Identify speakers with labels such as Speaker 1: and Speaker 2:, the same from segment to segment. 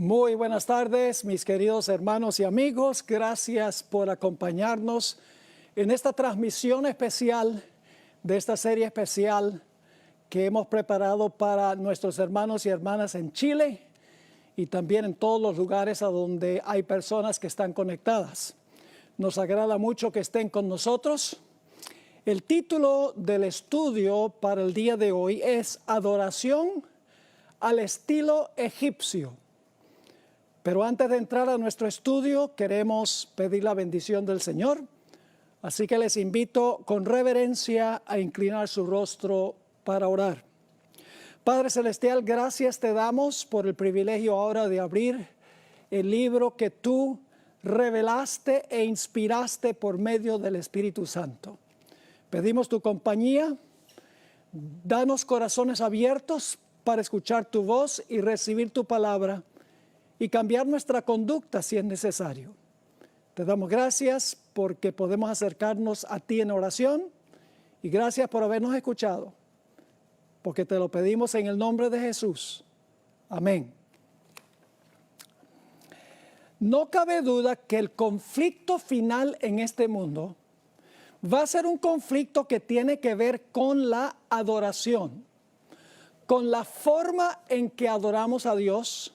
Speaker 1: Muy buenas tardes, mis queridos hermanos y amigos. Gracias por acompañarnos en esta transmisión especial de esta serie especial que hemos preparado para nuestros hermanos y hermanas en Chile y también en todos los lugares a donde hay personas que están conectadas. Nos agrada mucho que estén con nosotros. El título del estudio para el día de hoy es Adoración al estilo egipcio. Pero antes de entrar a nuestro estudio, queremos pedir la bendición del Señor. Así que les invito con reverencia a inclinar su rostro para orar. Padre Celestial, gracias te damos por el privilegio ahora de abrir el libro que tú revelaste e inspiraste por medio del Espíritu Santo. Pedimos tu compañía, danos corazones abiertos para escuchar tu voz y recibir tu palabra y cambiar nuestra conducta si es necesario. Te damos gracias porque podemos acercarnos a ti en oración y gracias por habernos escuchado, porque te lo pedimos en el nombre de Jesús. Amén. No cabe duda que el conflicto final en este mundo va a ser un conflicto que tiene que ver con la adoración, con la forma en que adoramos a Dios,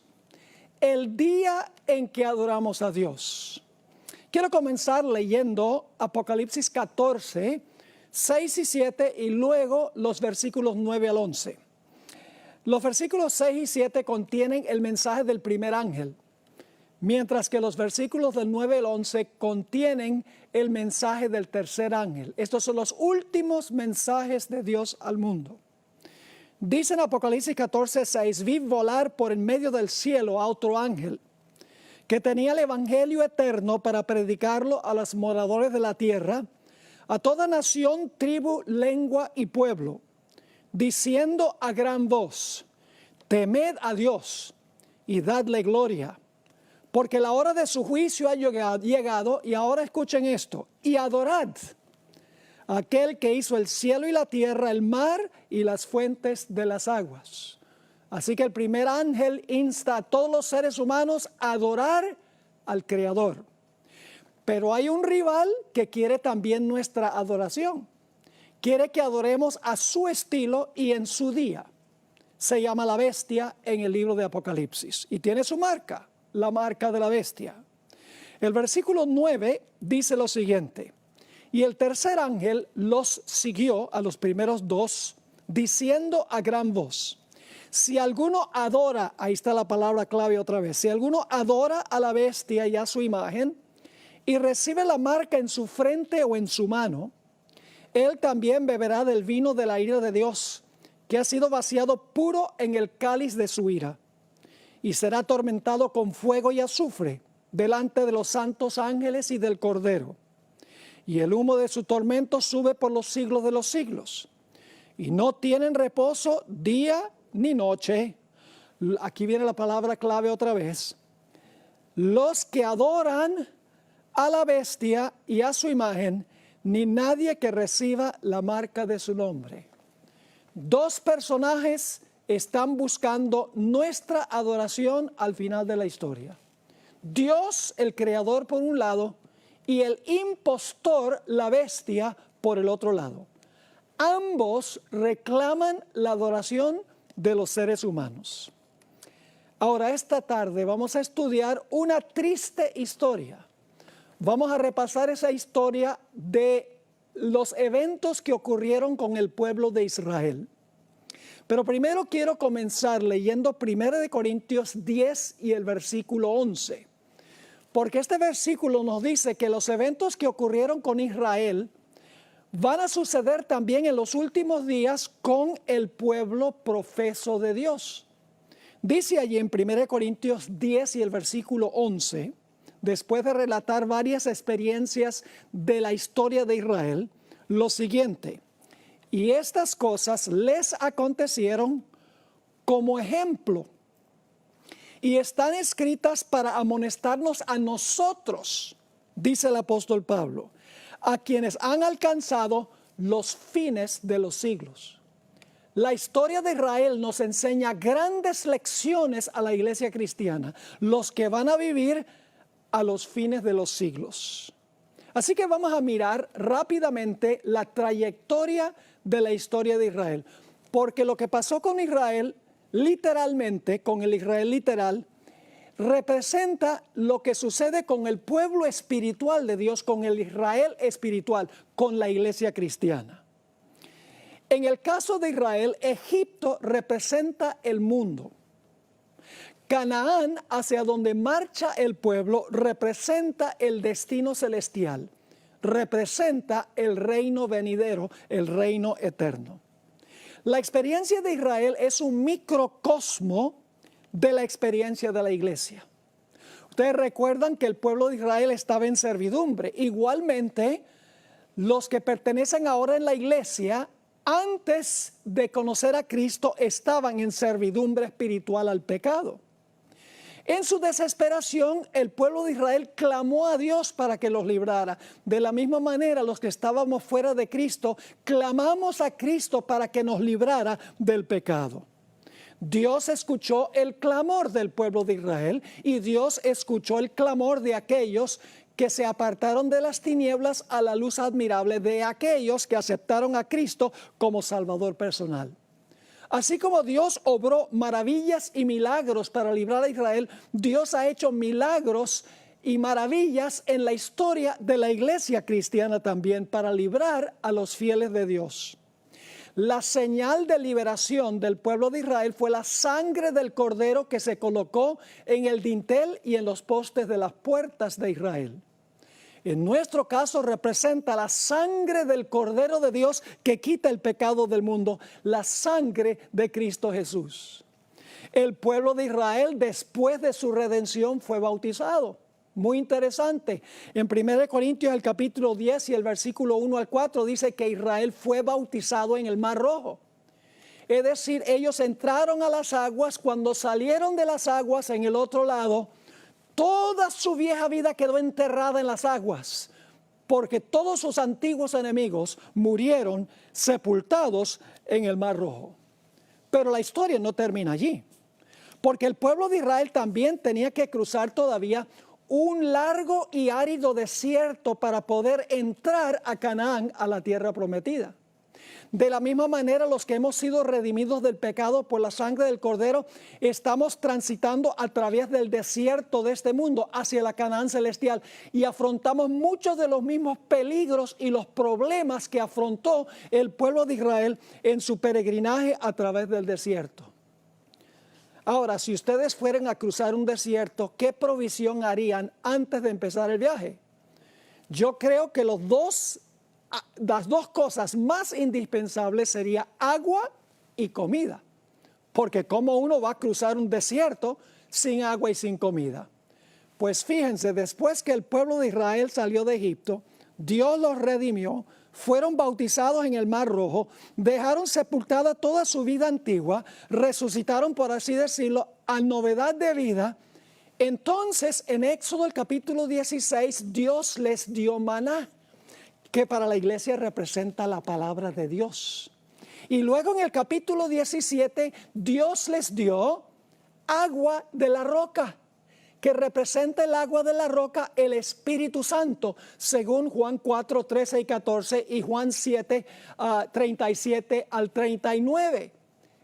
Speaker 1: el día en que adoramos a Dios. Quiero comenzar leyendo Apocalipsis 14, 6 y 7 y luego los versículos 9 al 11. Los versículos 6 y 7 contienen el mensaje del primer ángel, mientras que los versículos del 9 al 11 contienen el mensaje del tercer ángel. Estos son los últimos mensajes de Dios al mundo. Dice en Apocalipsis 14, 6, vi volar por en medio del cielo a otro ángel que tenía el evangelio eterno para predicarlo a los moradores de la tierra, a toda nación, tribu, lengua y pueblo, diciendo a gran voz, temed a Dios y dadle gloria, porque la hora de su juicio ha llegado, y ahora escuchen esto, y adorad a aquel que hizo el cielo y la tierra, el mar y las fuentes de las aguas. Así que el primer ángel insta a todos los seres humanos a adorar al Creador. Pero hay un rival que quiere también nuestra adoración. Quiere que adoremos a su estilo y en su día. Se llama la bestia en el libro de Apocalipsis y tiene su marca, la marca de la bestia. El versículo 9 dice lo siguiente: y el tercer ángel los siguió a los primeros dos, diciendo a gran voz, si alguno adora, ahí está la palabra clave otra vez, si alguno adora a la bestia y a su imagen, y recibe la marca en su frente o en su mano, él también beberá del vino de la ira de Dios, que ha sido vaciado puro en el cáliz de su ira, y será atormentado con fuego y azufre delante de los santos ángeles y del Cordero. Y el humo de su tormento sube por los siglos de los siglos. Y no tienen reposo día ni noche. Aquí viene la palabra clave otra vez. Los que adoran a la bestia y a su imagen, ni nadie que reciba la marca de su nombre. Dos personajes están buscando nuestra adoración al final de la historia. Dios, el creador, por un lado, y el impostor, la bestia, por el otro lado. Ambos reclaman la adoración de los seres humanos. Ahora, esta tarde vamos a estudiar una triste historia. Vamos a repasar esa historia de los eventos que ocurrieron con el pueblo de Israel. Pero primero quiero comenzar leyendo 1 Corintios 10 y el versículo 11. Porque este versículo nos dice que los eventos que ocurrieron con Israel van a suceder también en los últimos días con el pueblo profeso de Dios. Dice allí en 1 Corintios 10 y el versículo 11, después de relatar varias experiencias de la historia de Israel, lo siguiente: y estas cosas les acontecieron como ejemplo, y están escritas para amonestarnos a nosotros, dice el apóstol Pablo, a quienes han alcanzado los fines de los siglos. La historia de Israel nos enseña grandes lecciones a la iglesia cristiana, los que van a vivir a los fines de los siglos. Así que vamos a mirar rápidamente la trayectoria de la historia de Israel, porque lo que pasó con Israel, literalmente, con el Israel literal, representa lo que sucede con el pueblo espiritual de Dios, con el Israel espiritual, con la iglesia cristiana. En el caso de Israel, Egipto representa el mundo. Canaán, hacia donde marcha el pueblo, representa el destino celestial, representa el reino venidero, el reino eterno. La experiencia de Israel es un microcosmo de la experiencia de la iglesia. Ustedes recuerdan que el pueblo de Israel estaba en servidumbre. Igualmente, los que pertenecen ahora en la iglesia, antes de conocer a Cristo, estaban en servidumbre espiritual al pecado. En su desesperación, el pueblo de Israel clamó a Dios para que los librara. De la misma manera, los que estábamos fuera de Cristo, clamamos a Cristo para que nos librara del pecado. Dios escuchó el clamor del pueblo de Israel y Dios escuchó el clamor de aquellos que se apartaron de las tinieblas a la luz admirable, de aquellos que aceptaron a Cristo como Salvador personal. Así como Dios obró maravillas y milagros para librar a Israel, Dios ha hecho milagros y maravillas en la historia de la iglesia cristiana también para librar a los fieles de Dios. La señal de liberación del pueblo de Israel fue la sangre del cordero que se colocó en el dintel y en los postes de las puertas de Israel. En nuestro caso representa la sangre del Cordero de Dios que quita el pecado del mundo, la sangre de Cristo Jesús. El pueblo de Israel, después de su redención, fue bautizado. Muy interesante. En 1 Corintios, el capítulo 10 y el versículo 1 al 4, dice que Israel fue bautizado en el Mar Rojo. Es decir, ellos entraron a las aguas, cuando salieron de las aguas en el otro lado, toda su vieja vida quedó enterrada en las aguas, porque todos sus antiguos enemigos murieron sepultados en el Mar Rojo. Pero la historia no termina allí, porque el pueblo de Israel también tenía que cruzar todavía un largo y árido desierto para poder entrar a Canaán, a la tierra prometida. De la misma manera, los que hemos sido redimidos del pecado por la sangre del Cordero, estamos transitando a través del desierto de este mundo hacia la Canaán celestial y afrontamos muchos de los mismos peligros y los problemas que afrontó el pueblo de Israel en su peregrinaje a través del desierto. Ahora, si ustedes fueran a cruzar un desierto, ¿qué provisión harían antes de empezar el viaje? Yo creo que las dos cosas más indispensables serían agua y comida. Porque ¿cómo uno va a cruzar un desierto sin agua y sin comida? Pues fíjense, después que el pueblo de Israel salió de Egipto, Dios los redimió, fueron bautizados en el Mar Rojo, dejaron sepultada toda su vida antigua, resucitaron, por así decirlo, a novedad de vida. Entonces, en Éxodo el capítulo 16, Dios les dio maná, que para la iglesia representa la palabra de Dios. Y luego en el capítulo 17, Dios les dio agua de la roca, que representa el agua de la roca, el Espíritu Santo, según Juan 4, 13 y 14 y Juan 7, 37 al 39.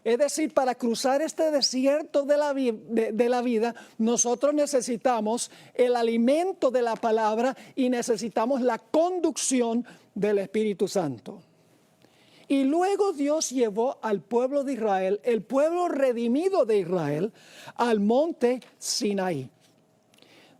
Speaker 1: Es decir, para cruzar este desierto de la vida, nosotros necesitamos el alimento de la palabra y necesitamos la conducción del Espíritu Santo. Y luego Dios llevó al pueblo de Israel, el pueblo redimido de Israel, al monte Sinaí.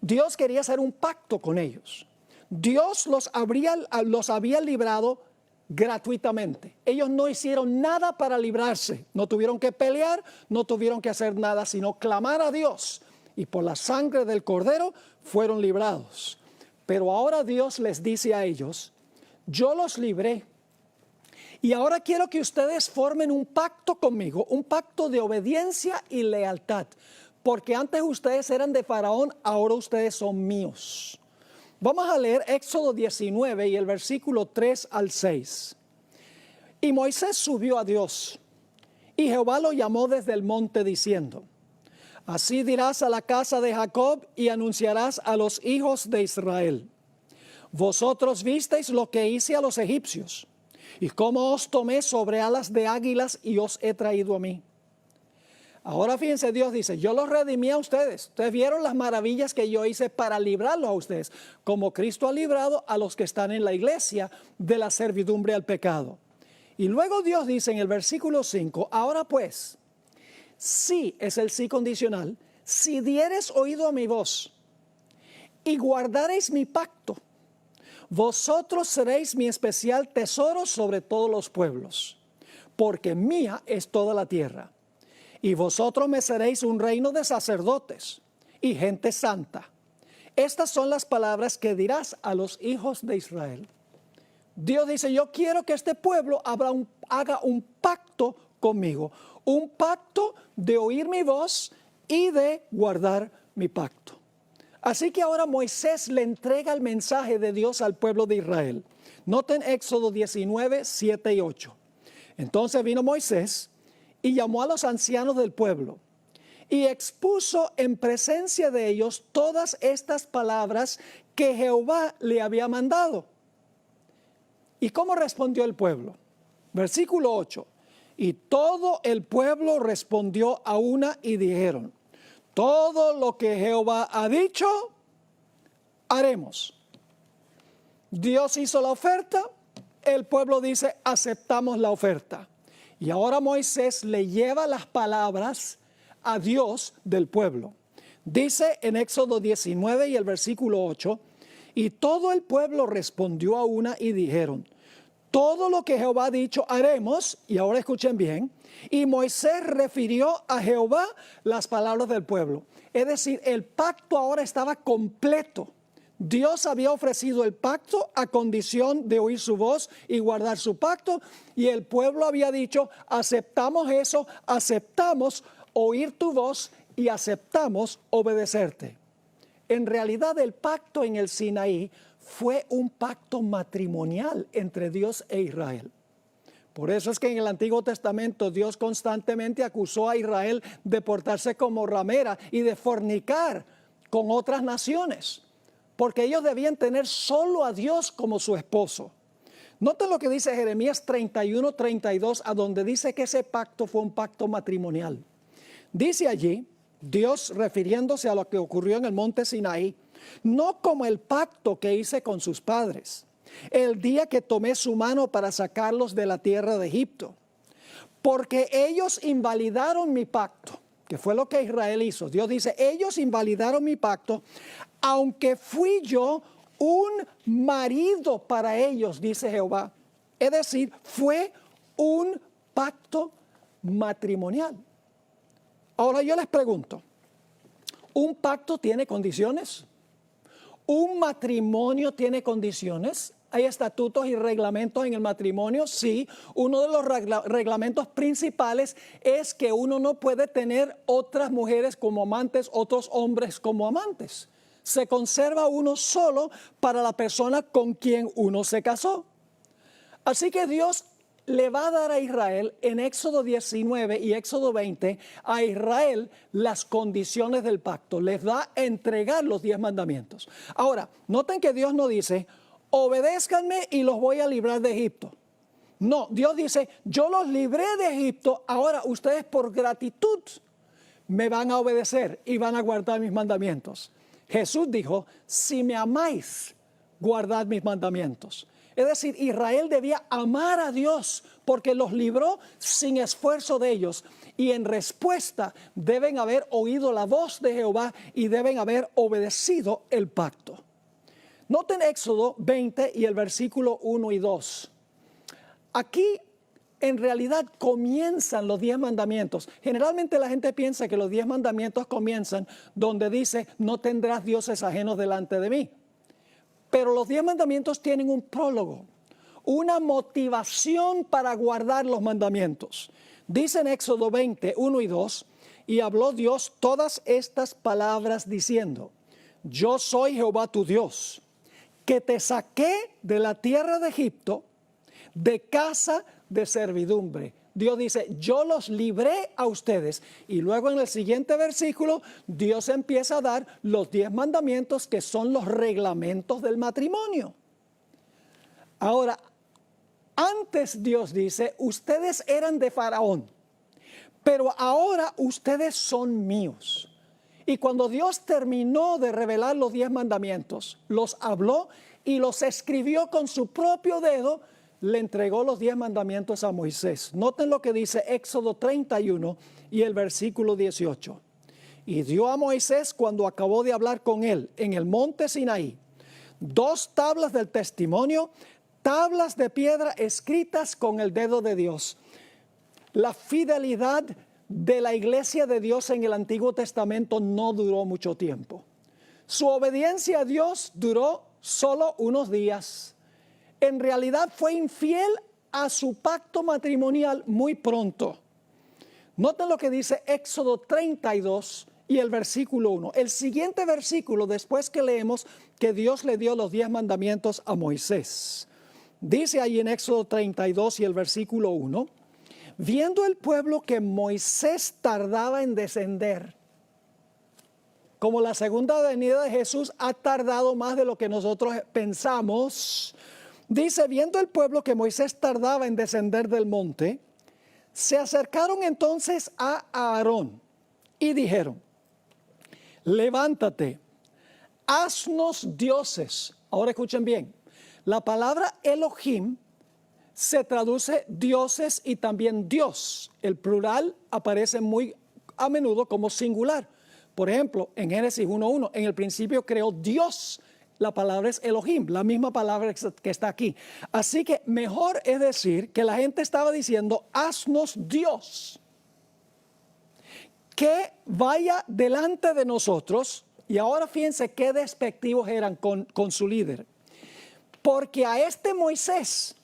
Speaker 1: Dios quería hacer un pacto con ellos. Dios los había librado gratuitamente. Ellos no hicieron nada para librarse, no tuvieron que pelear, no tuvieron que hacer nada, sino clamar a Dios. Y por la sangre del Cordero fueron librados. Pero ahora Dios les dice a ellos, yo los libré. Y ahora quiero que ustedes formen un pacto conmigo, un pacto de obediencia y lealtad. Porque antes ustedes eran de Faraón, ahora ustedes son míos. Vamos a leer Éxodo 19 y el versículo 3 al 6. Y Moisés subió a Dios Y Jehová lo llamó desde el monte diciendo: así dirás a la casa de Jacob y anunciarás a los hijos de Israel: vosotros visteis lo que hice a los egipcios, y cómo os tomé sobre alas de águilas y os he traído a mí. Ahora fíjense, Dios dice: yo los redimí a ustedes. Ustedes vieron las maravillas que yo hice para librarlos a ustedes, como Cristo ha librado a los que están en la iglesia de la servidumbre al pecado. Y luego Dios dice en el versículo 5, ahora pues, sí, es el sí condicional, si dieres oído a mi voz y guardareis mi pacto, vosotros seréis mi especial tesoro sobre todos los pueblos, porque mía es toda la tierra. Y vosotros me seréis un reino de sacerdotes y gente santa. Estas son las palabras que dirás a los hijos de Israel. Dios dice: yo quiero que este pueblo haga un pacto conmigo, un pacto de oír mi voz y de guardar mi pacto. Así que ahora Moisés le entrega el mensaje de Dios al pueblo de Israel. Noten Éxodo 19, 7 y 8. Entonces vino Moisés y llamó a los ancianos del pueblo y expuso en presencia de ellos todas estas palabras que Jehová le había mandado. ¿Y cómo respondió el pueblo? Versículo 8. Y todo el pueblo respondió a una y dijeron: todo lo que Jehová ha dicho, haremos. Dios hizo la oferta, el pueblo dice: aceptamos la oferta. Y ahora Moisés le lleva las palabras a Dios del pueblo. Dice en Éxodo 19 y el versículo 8: y todo el pueblo respondió a una y dijeron: todo lo que Jehová ha dicho haremos. Y ahora escuchen bien. Y Moisés refirió a Jehová las palabras del pueblo. Es decir, el pacto ahora estaba completo. Dios había ofrecido el pacto a condición de oír su voz y guardar su pacto. Y el pueblo había dicho: aceptamos eso, aceptamos oír tu voz y aceptamos obedecerte. En realidad el pacto en el Sinaí fue un pacto matrimonial entre Dios e Israel. Por eso es que en el Antiguo Testamento Dios constantemente acusó a Israel de portarse como ramera y de fornicar con otras naciones, porque ellos debían tener solo a Dios como su esposo. Noten lo que dice Jeremías 31, 32, a donde dice que ese pacto fue un pacto matrimonial. Dice allí Dios, refiriéndose a lo que ocurrió en el monte Sinaí: no como el pacto que hice con sus padres, el día que tomé su mano para sacarlos de la tierra de Egipto, porque ellos invalidaron mi pacto, que fue lo que Israel hizo. Dios dice: ellos invalidaron mi pacto, aunque fui yo un marido para ellos, dice Jehová. Es decir, fue un pacto matrimonial. Ahora yo les pregunto, ¿un pacto tiene condiciones? ¿Un matrimonio tiene condiciones? ¿Hay estatutos y reglamentos en el matrimonio? Sí. Uno de los reglamentos principales es que uno no puede tener otras mujeres como amantes, otros hombres como amantes. Se conserva uno solo para la persona con quien uno se casó. Así que Dios le va a dar a Israel en Éxodo 19 y Éxodo 20, a Israel las condiciones del pacto. Les va a entregar los 10 mandamientos. Ahora, noten que Dios no dice: obedézcanme y los voy a librar de Egipto. No, Dios dice: yo los libré de Egipto, ahora ustedes por gratitud me van a obedecer y van a guardar mis mandamientos. Jesús dijo: si me amáis, guardad mis mandamientos. Es decir, Israel debía amar a Dios porque los libró sin esfuerzo de ellos. Y en respuesta deben haber oído la voz de Jehová y deben haber obedecido el pacto. Noten Éxodo 20 y el versículo 1 y 2. Aquí en realidad comienzan los 10 mandamientos. Generalmente la gente piensa que los 10 mandamientos comienzan donde dice: no tendrás dioses ajenos delante de mí. Pero los 10 mandamientos tienen un prólogo, una motivación para guardar los mandamientos. Dice en Éxodo 20, 1 y 2: y habló Dios todas estas palabras diciendo: yo soy Jehová tu Dios, que te saqué de la tierra de Egipto, de casa de servidumbre. Dios dice, yo los libré a ustedes. Y luego en el siguiente versículo, Dios empieza a dar los 10 mandamientos que son los reglamentos del matrimonio. Ahora, antes Dios dice, ustedes eran de Faraón, pero ahora ustedes son míos. Y cuando Dios terminó de revelar los 10 mandamientos, los habló y los escribió con su propio dedo, le entregó los 10 mandamientos a Moisés. Noten lo que dice Éxodo 31 y el versículo 18. Y dio a Moisés, cuando acabó de hablar con él en el monte Sinaí, 2 tablas del testimonio, tablas de piedra escritas con el dedo de Dios. La fidelidad de la iglesia de Dios en el Antiguo Testamento no duró mucho tiempo. Su obediencia a Dios duró solo unos días. En realidad fue infiel a su pacto matrimonial muy pronto. Noten lo que dice Éxodo 32 y el versículo 1. El siguiente versículo, después que leemos que Dios le dio los 10 mandamientos a Moisés. Dice ahí en Éxodo 32 y el versículo 1. Viendo el pueblo que Moisés tardaba en descender, como la segunda venida de Jesús ha tardado más de lo que nosotros pensamos, dice, viendo el pueblo que Moisés tardaba en descender del monte, se acercaron entonces a Aarón y dijeron, levántate, haznos dioses. Ahora escuchen bien, la palabra Elohim se traduce dioses y también Dios. El plural aparece muy a menudo como singular. Por ejemplo, en Génesis 1:1, en el principio creó Dios. La palabra es Elohim, la misma palabra que está aquí. Así que mejor es decir que la gente estaba diciendo, haznos Dios, que vaya delante de nosotros. Y ahora fíjense qué despectivos eran con su líder. Porque a este Moisés,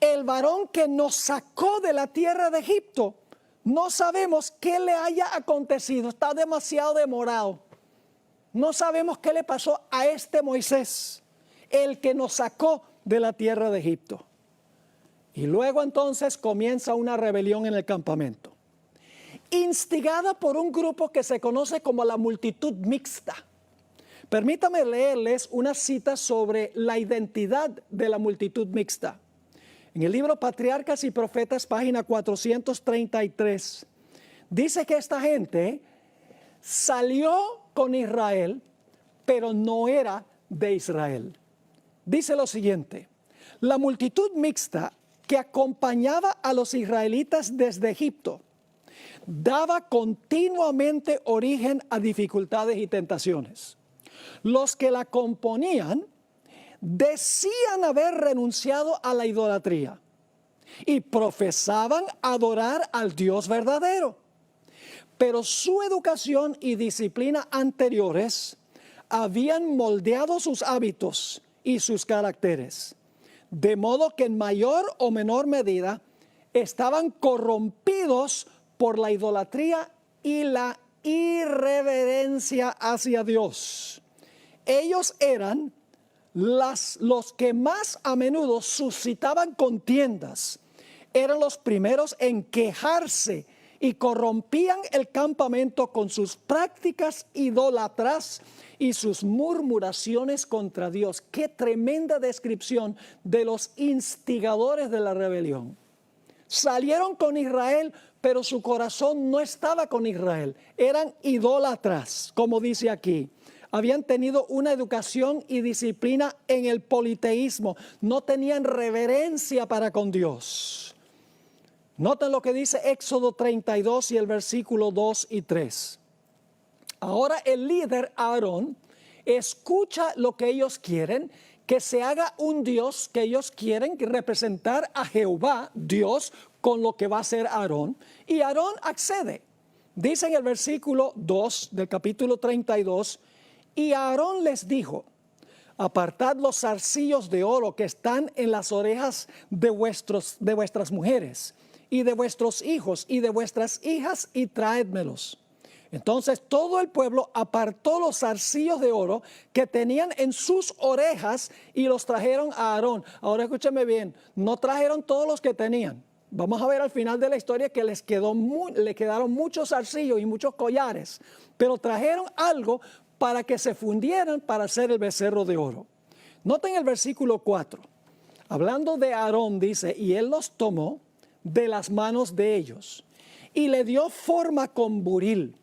Speaker 1: el varón que nos sacó de la tierra de Egipto, no sabemos qué le haya acontecido, está demasiado demorado. No sabemos qué le pasó a este Moisés, el que nos sacó de la tierra de Egipto. Y luego entonces comienza una rebelión en el campamento, instigada por un grupo que se conoce como la multitud mixta. Permítame leerles una cita sobre la identidad de la multitud mixta. En el libro Patriarcas y Profetas, página 433, dice que esta gente salió con Israel, pero no era de Israel. Dice lo siguiente, la multitud mixta que acompañaba a los israelitas desde Egipto daba continuamente origen a dificultades y tentaciones. Los que la componían decían haber renunciado a la idolatría y profesaban adorar al Dios verdadero. Pero su educación y disciplina anteriores habían moldeado sus hábitos y sus caracteres, de modo que en mayor o menor medida estaban corrompidos por la idolatría y la irreverencia hacia Dios. Ellos eran los que más a menudo suscitaban contiendas, eran los primeros en quejarse y corrompían el campamento con sus prácticas idólatras y sus murmuraciones contra Dios. Qué tremenda descripción de los instigadores de la rebelión. Salieron con Israel, pero su corazón no estaba con Israel. Eran idólatras, como dice aquí. Habían tenido una educación y disciplina en el politeísmo. No tenían reverencia para con Dios. Noten lo que dice Éxodo 32 y el versículo 2 y 3. Ahora el líder Aarón escucha lo que ellos quieren, que se haga un Dios que ellos quieren representar a Jehová, Dios, con lo que va a hacer Aarón. Y Aarón accede. Dice en el versículo 2 del capítulo 32, y Aarón les dijo, apartad los zarcillos de oro que están en las orejas de vuestras mujeres y de vuestros hijos y de vuestras hijas y traédmelos. Entonces todo el pueblo apartó los zarcillos de oro que tenían en sus orejas y los trajeron a Aarón. Ahora escúcheme bien, no trajeron todos los que tenían. Vamos a ver al final de la historia que le quedaron muchos zarcillos y muchos collares, pero trajeron algo para que se fundieran para hacer el becerro de oro. Noten el versículo 4. Hablando de Aarón, dice, y él los tomó de las manos de ellos y le dio forma con buril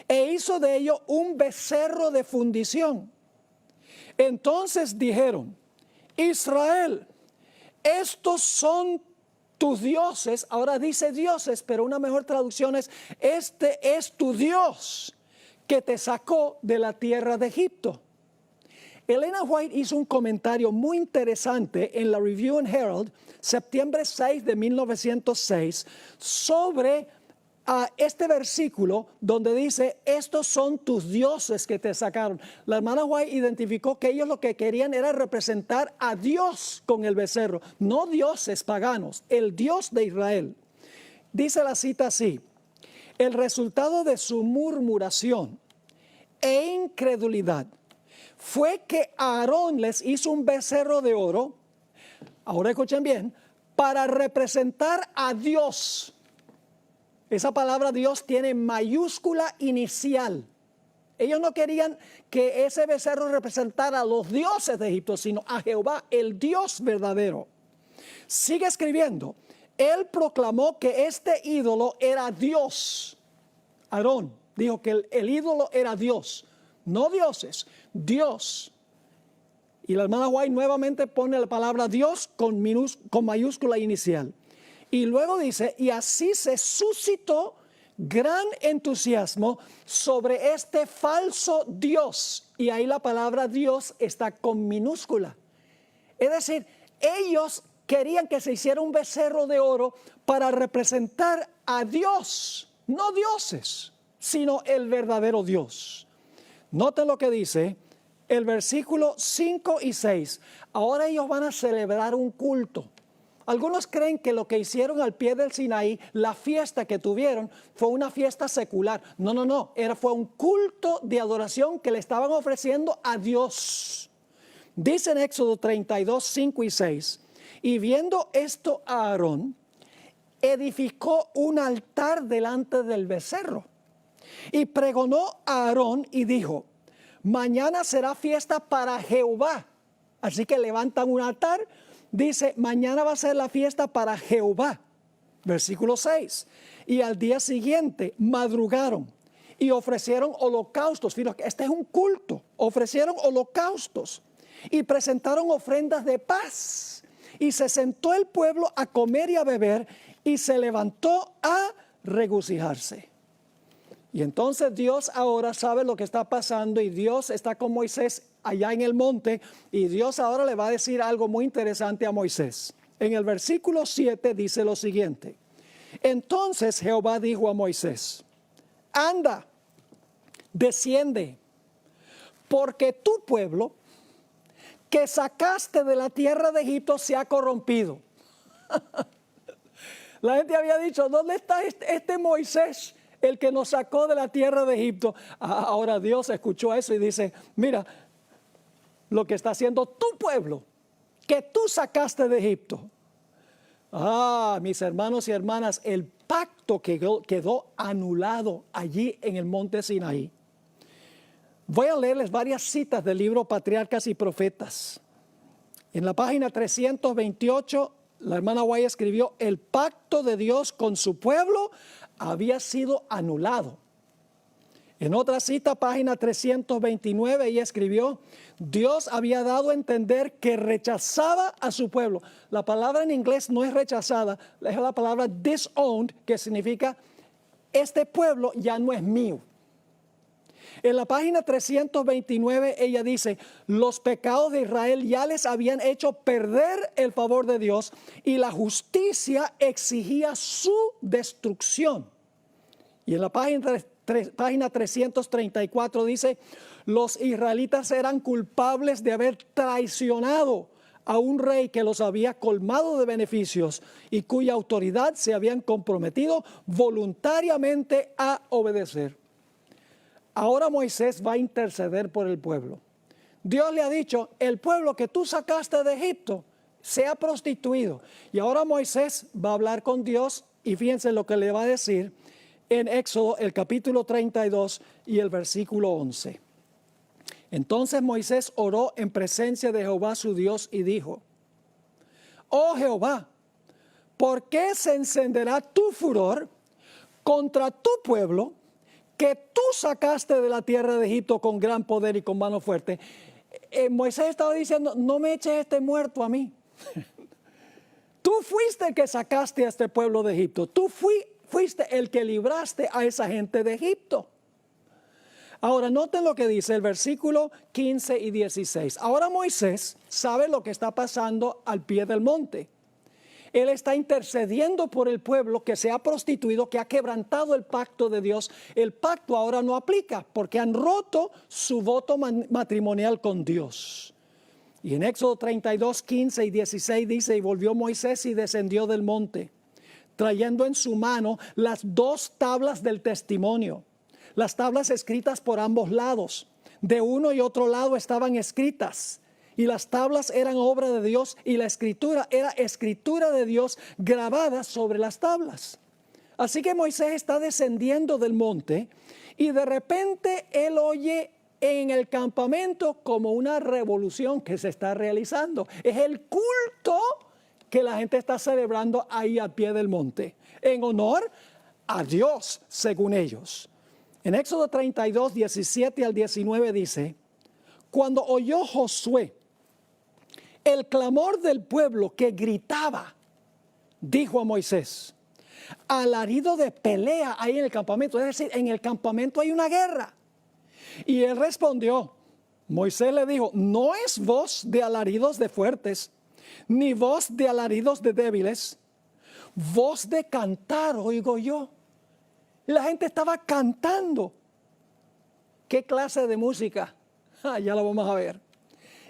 Speaker 1: e hizo de ello un becerro de fundición. Entonces dijeron, Israel, estos son tus dioses. Ahora dice dioses, pero una mejor traducción es, este es tu Dios que te sacó de la tierra de Egipto. Elena White hizo un comentario muy interesante en la Review and Herald, septiembre 6 de 1906, sobre este versículo donde dice, estos son tus dioses que te sacaron. La hermana White identificó que ellos lo que querían era representar a Dios con el becerro, no dioses paganos, el Dios de Israel. Dice la cita así, el resultado de su murmuración e incredulidad fue que Aarón les hizo un becerro de oro, ahora escuchen bien, para representar a Dios. Esa palabra Dios tiene mayúscula inicial. Ellos no querían que ese becerro representara a los dioses de Egipto, sino a Jehová, el Dios verdadero. Sigue escribiendo, él proclamó que este ídolo era Dios. Aarón dijo que el ídolo era Dios, no dioses, Dios. Y la hermana White nuevamente pone la palabra Dios con mayúscula inicial. Y luego dice, y así se suscitó gran entusiasmo sobre este falso Dios. Y ahí la palabra Dios está con minúscula. Es decir, ellos querían que se hiciera un becerro de oro para representar a Dios, no dioses, sino el verdadero Dios. Noten lo que dice el versículo 5 y 6. Ahora ellos van a celebrar un culto. Algunos creen que lo que hicieron al pie del Sinaí, la fiesta que tuvieron, fue una fiesta secular. No. Fue un culto de adoración que le estaban ofreciendo a Dios. Dice en Éxodo 32, 5 y 6. Y viendo esto a Aarón, edificó un altar delante del becerro. Y pregonó a Aarón y dijo, mañana será fiesta para Jehová. Así que levantan un altar. Dice, mañana va a ser la fiesta para Jehová. Versículo 6. Y al día siguiente madrugaron y ofrecieron holocaustos. Fíjate, este es un culto. Ofrecieron holocaustos y presentaron ofrendas de paz. Y se sentó el pueblo a comer y a beber y se levantó a regocijarse. Y entonces Dios ahora sabe lo que está pasando y Dios está con Moisés allá en el monte y Dios ahora le va a decir algo muy interesante a Moisés. En el versículo 7 dice lo siguiente. Entonces Jehová dijo a Moisés, anda, desciende, porque tu pueblo que sacaste de la tierra de Egipto se ha corrompido. La gente había dicho, ¿dónde está este Moisés? El que nos sacó de la tierra de Egipto. Ahora Dios escuchó eso y dice, mira, lo que está haciendo tu pueblo, que tú sacaste de Egipto. Mis hermanos y hermanas, el pacto quedó anulado allí en el monte Sinaí. Voy a leerles varias citas del libro Patriarcas y Profetas. En la página 328, la hermana White escribió, el pacto de Dios con su pueblo había sido anulado. En otra cita, página 329, ella escribió, Dios había dado a entender que rechazaba a su pueblo. La palabra en inglés no es rechazada, es la palabra disowned, que significa, este pueblo ya no es mío. En la página 329 ella dice, los pecados de Israel ya les habían hecho perder el favor de Dios y la justicia exigía su destrucción. Y en la página 334 dice, los israelitas eran culpables de haber traicionado a un rey que los había colmado de beneficios y cuya autoridad se habían comprometido voluntariamente a obedecer. Ahora Moisés va a interceder por el pueblo. Dios le ha dicho, el pueblo que tú sacaste de Egipto se ha prostituido. Y ahora Moisés va a hablar con Dios y fíjense lo que le va a decir en Éxodo, el capítulo 32 y el versículo 11. Entonces Moisés oró en presencia de Jehová su Dios y dijo: oh Jehová, ¿por qué se encenderá tu furor contra tu pueblo que tú sacaste de la tierra de Egipto con gran poder y con mano fuerte? Moisés estaba diciendo: no me eches este muerto a mí. Tú fuiste el que sacaste a este pueblo de Egipto. Tú fuiste el que libraste a esa gente de Egipto. Ahora noten lo que dice el versículo 15 y 16. Ahora Moisés sabe lo que está pasando al pie del monte. Él está intercediendo por el pueblo que se ha prostituido, que ha quebrantado el pacto de Dios. El pacto ahora no aplica porque han roto su voto matrimonial con Dios. Y en Éxodo 32, 15 y 16 dice: y volvió Moisés y descendió del monte, trayendo en su mano las 2 tablas del testimonio. Las tablas escritas por ambos lados, de uno y otro lado estaban escritas. Y las tablas eran obra de Dios y la escritura era escritura de Dios grabada sobre las tablas. Así que Moisés está descendiendo del monte y de repente él oye en el campamento como una revolución que se está realizando. Es el culto que la gente está celebrando ahí al pie del monte, en honor a Dios, según ellos. En Éxodo 32, 17 al 19 dice: cuando oyó Josué el clamor del pueblo que gritaba, dijo a Moisés: alarido de pelea hay en el campamento, es decir, en el campamento hay una guerra. Y él respondió, Moisés le dijo: no es voz de alaridos de fuertes, ni voz de alaridos de débiles, voz de cantar oigo yo. La gente estaba cantando. ¿Qué clase de música? Ya lo vamos a ver.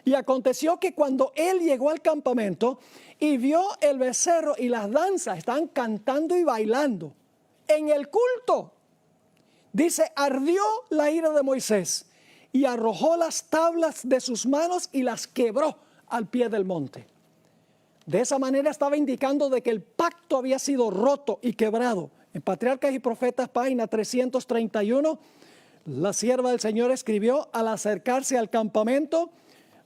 Speaker 1: Y aconteció que cuando él llegó al campamento y vio el becerro y las danzas, estaban cantando y bailando en el culto. Dice: ardió la ira de Moisés y arrojó las tablas de sus manos y las quebró al pie del monte. De esa manera estaba indicando de que el pacto había sido roto y quebrado. En Patriarcas y Profetas, página 331, la sierva del Señor escribió: al acercarse al campamento,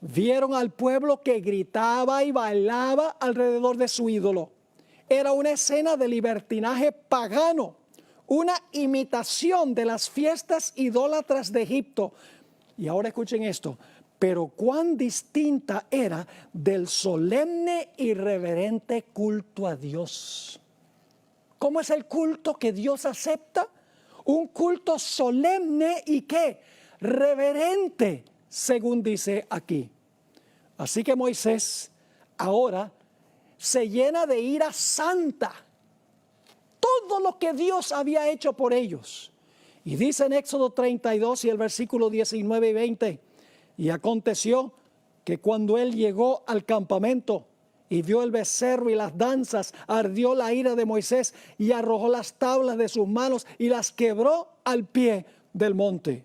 Speaker 1: vieron al pueblo que gritaba y bailaba alrededor de su ídolo. Era una escena de libertinaje pagano, una imitación de las fiestas idólatras de Egipto. Y ahora escuchen esto: pero cuán distinta era del solemne y reverente culto a Dios. ¿Cómo es el culto que Dios acepta? Un culto solemne y ¿qué? Reverente, según dice aquí. Así que Moisés ahora se llena de ira santa. Todo lo que Dios había hecho por ellos. Y dice en Éxodo 32 y el versículo 19 y 20: y aconteció que cuando él llegó al campamento y vio el becerro y las danzas, ardió la ira de Moisés y arrojó las tablas de sus manos y las quebró al pie del monte.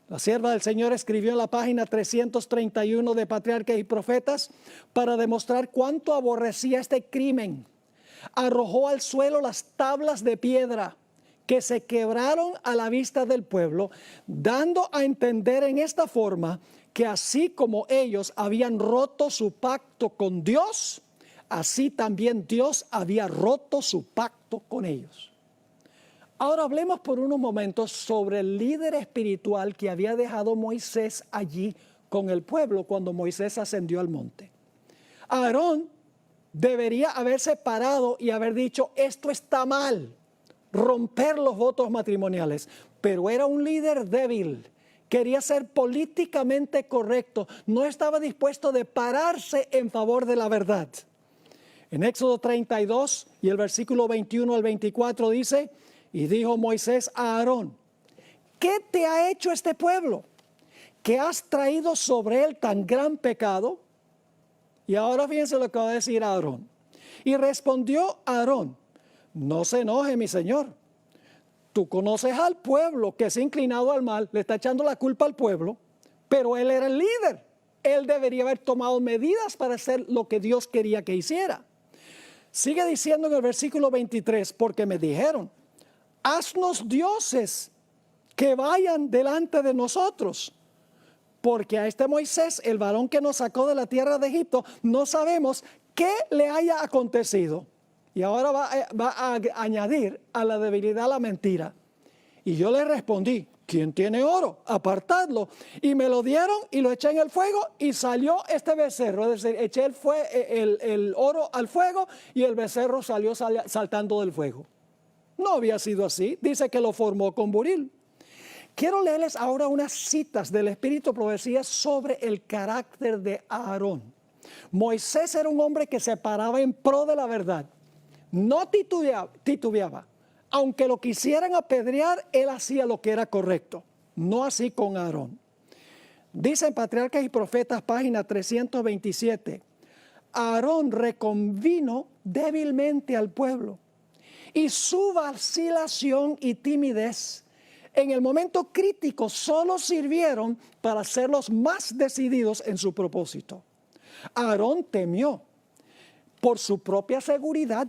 Speaker 1: La sierva del Señor escribió en la página 331 de Patriarcas y Profetas para demostrar cuánto aborrecía este crimen. Arrojó al suelo las tablas de piedra que se quebraron a la vista del pueblo, dando a entender en esta forma que así como ellos habían roto su pacto con Dios, así también Dios había roto su pacto con ellos. Ahora hablemos por unos momentos sobre el líder espiritual que había dejado Moisés allí con el pueblo cuando Moisés ascendió al monte. Aarón debería haberse parado y haber dicho: esto está mal, romper los votos matrimoniales, pero era un líder débil. Quería ser políticamente correcto, no estaba dispuesto de pararse en favor de la verdad. En Éxodo 32 y el versículo 21 al 24 dice: y dijo Moisés a Aarón: ¿qué te ha hecho este pueblo? ¿Que has traído sobre él tan gran pecado? Y ahora fíjense lo que va a decir Aarón. Y respondió Aarón: no se enoje, mi señor. Tú conoces al pueblo que se ha inclinado al mal, le está echando la culpa al pueblo, pero él era el líder. Él debería haber tomado medidas para hacer lo que Dios quería que hiciera. Sigue diciendo en el versículo 23, porque me dijeron, haznos dioses que vayan delante de nosotros. Porque a este Moisés, el varón que nos sacó de la tierra de Egipto, no sabemos qué le haya acontecido. Y ahora va a añadir a la debilidad la mentira. Y yo le respondí, ¿quién tiene oro? Apartadlo. Y me lo dieron y lo eché en el fuego y salió este becerro. Es decir, eché el oro al fuego y el becerro salió saltando del fuego. No había sido así. Dice que lo formó con buril. Quiero leerles ahora unas citas del Espíritu Profecía sobre el carácter de Aarón. Moisés era un hombre que se paraba en pro de la verdad. No titubeaba. Aunque lo quisieran apedrear, él hacía lo que era correcto. No así con Aarón. Dice en Patriarcas y Profetas, página 327. Aarón reconvino débilmente al pueblo. Y su vacilación y timidez en el momento crítico solo sirvieron para hacerlos más decididos en su propósito. Aarón temió por su propia seguridad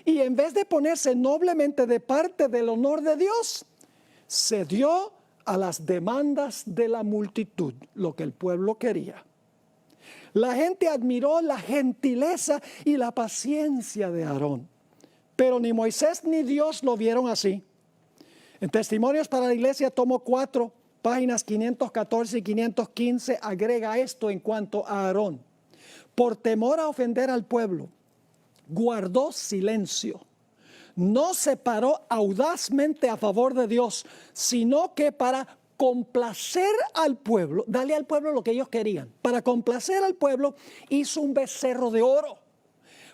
Speaker 1: y en vez de ponerse noblemente de parte del honor de Dios, cedió a las demandas de la multitud, lo que el pueblo quería. La gente admiró la gentileza y la paciencia de Aarón, pero ni Moisés ni Dios lo vieron así. En Testimonios para la Iglesia, tomo 4, páginas 514 y 515, agrega esto en cuanto a Aarón. Por temor a ofender al pueblo, guardó silencio. No se paró audazmente a favor de Dios, sino que para complacer al pueblo, darle al pueblo lo que ellos querían. Para complacer al pueblo, hizo un becerro de oro.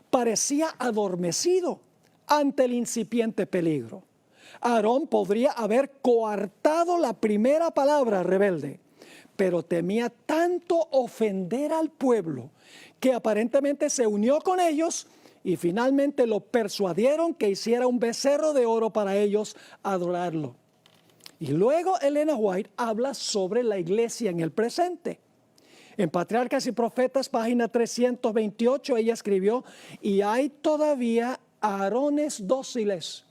Speaker 1: Parecía adormecido ante el incipiente peligro. Aarón podría haber coartado la primera palabra rebelde, pero temía tanto ofender al pueblo que aparentemente se unió con ellos y finalmente lo persuadieron que hiciera un becerro de oro para ellos adorarlo. Y luego Elena White habla sobre la iglesia en el presente. En Patriarcas y Profetas, página 328, ella escribió, y hay todavía Aarones dóciles.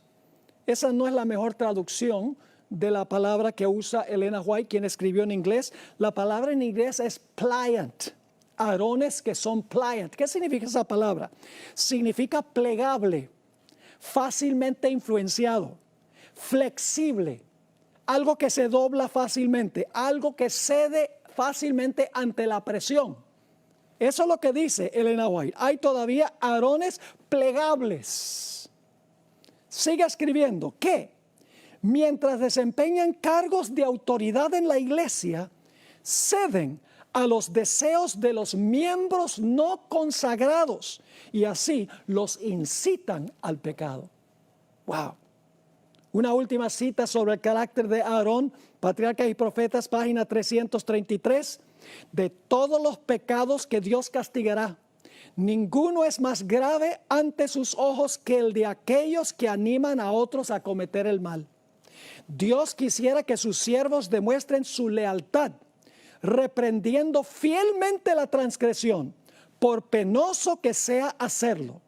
Speaker 1: Esa no es la mejor traducción de la palabra que usa Elena White, quien escribió en inglés. La palabra en inglés es pliant. Aarones que son pliant. ¿Qué significa esa palabra? Significa plegable, fácilmente influenciado, flexible, algo que se dobla fácilmente, algo que cede fácilmente ante la presión. Eso es lo que dice Elena White. Hay todavía Aarones plegables. Sigue escribiendo que mientras desempeñan cargos de autoridad en la iglesia, ceden a los deseos de los miembros no consagrados y así los incitan al pecado. ¡Wow! Una última cita sobre el carácter de Aarón, Patriarcas y Profetas, página 333. De todos los pecados que Dios castigará, ninguno es más grave ante sus ojos que el de aquellos que animan a otros a cometer el mal. Dios quisiera que sus siervos demuestren su lealtad, reprendiendo fielmente la transgresión, por penoso que sea hacerlo.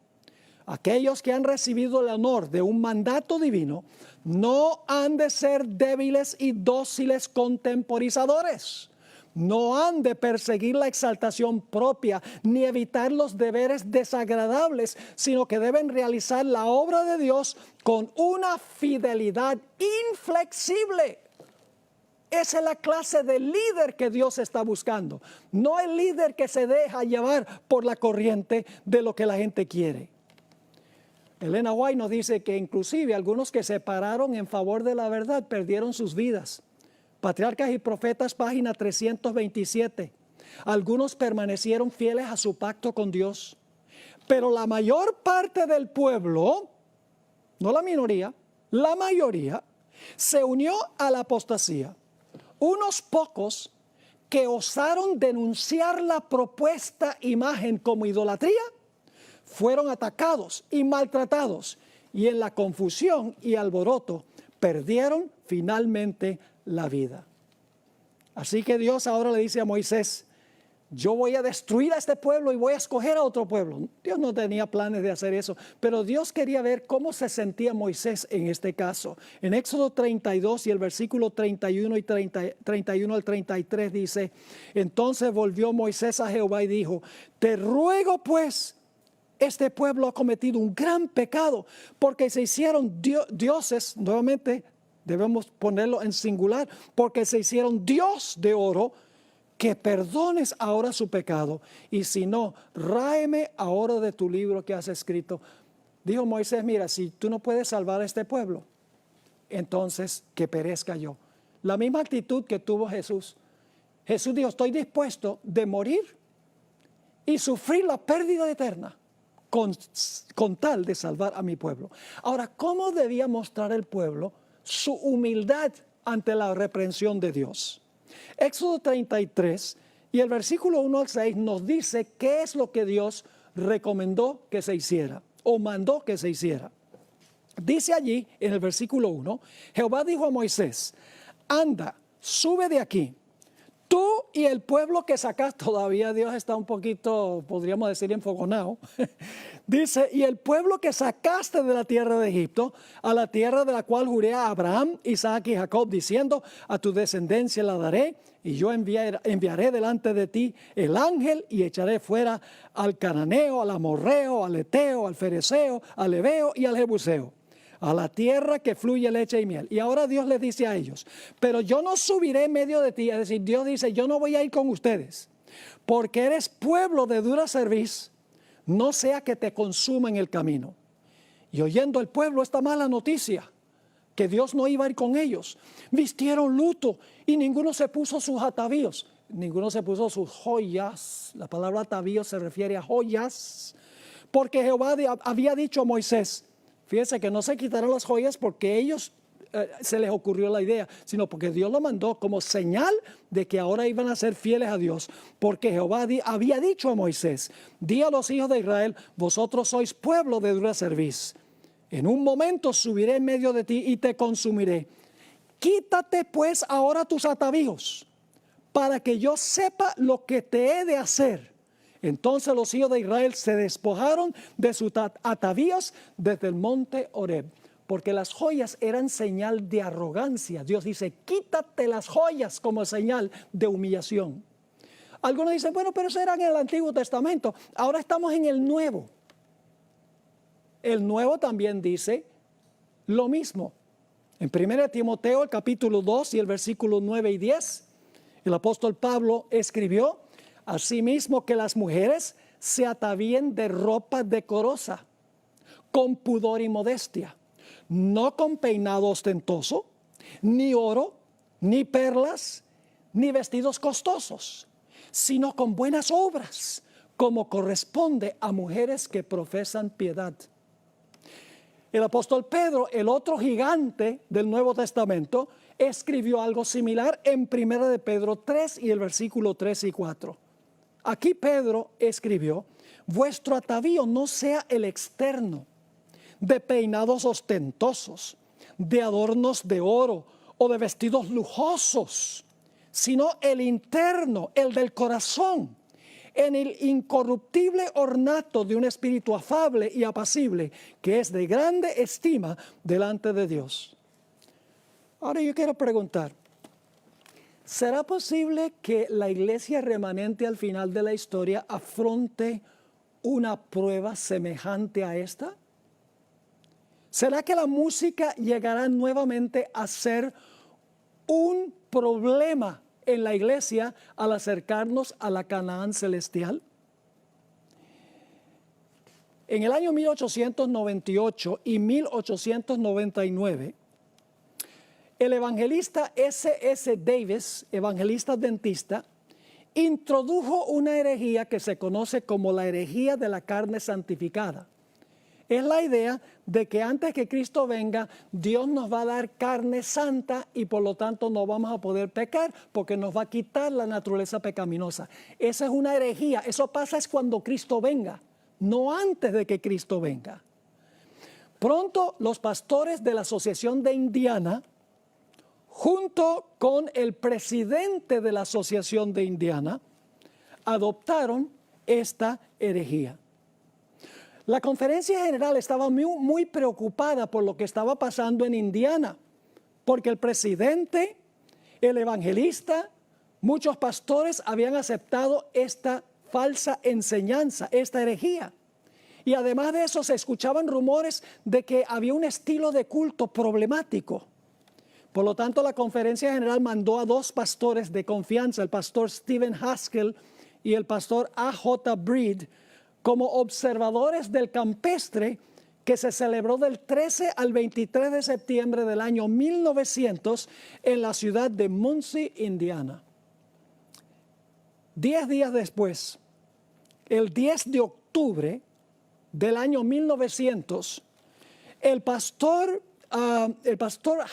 Speaker 1: Aquellos que han recibido el honor de un mandato divino no han de ser débiles y dóciles contemporizadores. No han de perseguir la exaltación propia ni evitar los deberes desagradables, sino que deben realizar la obra de Dios con una fidelidad inflexible. Esa es la clase de líder que Dios está buscando. No el líder que se deja llevar por la corriente de lo que la gente quiere. Elena White nos dice que inclusive algunos que se pararon en favor de la verdad perdieron sus vidas. Patriarcas y Profetas, página 327. Algunos permanecieron fieles a su pacto con Dios, pero la mayor parte del pueblo, no la minoría, la mayoría, se unió a la apostasía. Unos pocos que osaron denunciar la propuesta imagen como idolatría, fueron atacados y maltratados, y en la confusión y alboroto perdieron finalmente la vida. Así que Dios ahora le dice a Moisés, yo voy a destruir a este pueblo y voy a escoger a otro pueblo. Dios no tenía planes de hacer eso, pero Dios quería ver cómo se sentía Moisés en este caso. En Éxodo 32 y el versículo 31 y 31 al 33 dice, entonces volvió Moisés a Jehová y dijo, te ruego pues, este pueblo ha cometido un gran pecado, porque se hicieron dioses, nuevamente debemos ponerlo en singular, porque se hicieron Dios de oro, que perdones ahora su pecado, y si no, ráeme ahora de tu libro que has escrito. Dijo Moisés, mira, si tú no puedes salvar a este pueblo, entonces que perezca yo. La misma actitud que tuvo Jesús. Jesús dijo, estoy dispuesto de morir y sufrir la pérdida eterna con tal de salvar a mi pueblo. Ahora, ¿cómo debía mostrar el pueblo su humildad ante la reprensión de Dios? Éxodo 33 y el versículo 1 al 6 nos dice qué es lo que Dios recomendó que se hiciera o mandó que se hiciera. Dice allí en el versículo 1, Jehová dijo a Moisés, anda, sube de aquí, tú y el pueblo que sacas. Todavía Dios está un poquito, podríamos decir, enfogonado. Dice, y el pueblo que sacaste de la tierra de Egipto, a la tierra de la cual juré a Abraham, Isaac y Jacob, diciendo, a tu descendencia la daré, y yo enviaré delante de ti el ángel, y echaré fuera al cananeo, al amorreo, al eteo, al fereceo, al heveo y al jebuseo, a la tierra que fluye leche y miel. Y ahora Dios les dice a ellos, pero yo no subiré en medio de ti. Es decir, Dios dice, yo no voy a ir con ustedes, porque eres pueblo de dura cerviz, no sea que te consuma en el camino. Y oyendo el pueblo esta mala noticia, que Dios no iba a ir con ellos, vistieron luto y ninguno se puso sus atavíos, ninguno se puso sus joyas. La palabra atavío se refiere a joyas, porque Jehová había dicho a Moisés, fíjense que no se quitaron las joyas porque ellos se les ocurrió la idea, sino porque Dios lo mandó como señal de que ahora iban a ser fieles a Dios, porque Jehová había dicho a Moisés, di a los hijos de Israel, vosotros sois pueblo de dura cerviz, en un momento subiré en medio de ti y te consumiré. Quítate pues ahora tus atavíos, para que yo sepa lo que te he de hacer. Entonces los hijos de Israel se despojaron de sus atavíos desde el monte Horeb, porque las joyas eran señal de arrogancia. Dios dice, quítate las joyas como señal de humillación. Algunos dicen, bueno, pero eso era en el Antiguo Testamento. Ahora estamos en el Nuevo. El Nuevo también dice lo mismo. En 1 Timoteo, el capítulo 2 y el versículo 9 y 10, el apóstol Pablo escribió, asimismo que las mujeres se atavíen de ropa decorosa, con pudor y modestia, no con peinado ostentoso, ni oro, ni perlas, ni vestidos costosos, sino con buenas obras, como corresponde a mujeres que profesan piedad. El apóstol Pedro, el otro gigante del Nuevo Testamento, escribió algo similar en 1 de Pedro 3 y el versículo 3 y 4. Aquí Pedro escribió, vuestro atavío no sea el externo, de peinados ostentosos, de adornos de oro o de vestidos lujosos, sino el interno, el del corazón, en el incorruptible ornato de un espíritu afable y apacible, que es de grande estima delante de Dios. Ahora yo quiero preguntar, ¿será posible que la iglesia remanente al final de la historia afronte una prueba semejante a esta? ¿Será que la música llegará nuevamente a ser un problema en la iglesia al acercarnos a la Canaán celestial? En el año 1898 y 1899, el evangelista S.S. Davis, evangelista adventista, introdujo una herejía que se conoce como la herejía de la carne santificada. Es la idea de que antes que Cristo venga, Dios nos va a dar carne santa y por lo tanto no vamos a poder pecar porque nos va a quitar la naturaleza pecaminosa. Esa es una herejía. Eso pasa es cuando Cristo venga, no antes de que Cristo venga. Pronto los pastores de la Asociación de Indiana, junto con el presidente de la Asociación de Indiana, adoptaron esta herejía. La conferencia general estaba muy preocupada por lo que estaba pasando en Indiana, porque el presidente, el evangelista, muchos pastores habían aceptado esta falsa enseñanza, esta herejía. Y además de eso se escuchaban rumores de que había un estilo de culto problemático. Por lo tanto, la conferencia general mandó a dos pastores de confianza, el pastor Stephen Haskell y el pastor A.J. Breed, como observadores del campestre que se celebró del 13 al 23 de septiembre del año 1900 en la ciudad de Muncie, Indiana. 10 días después, el 10 de octubre del año 1900, el pastor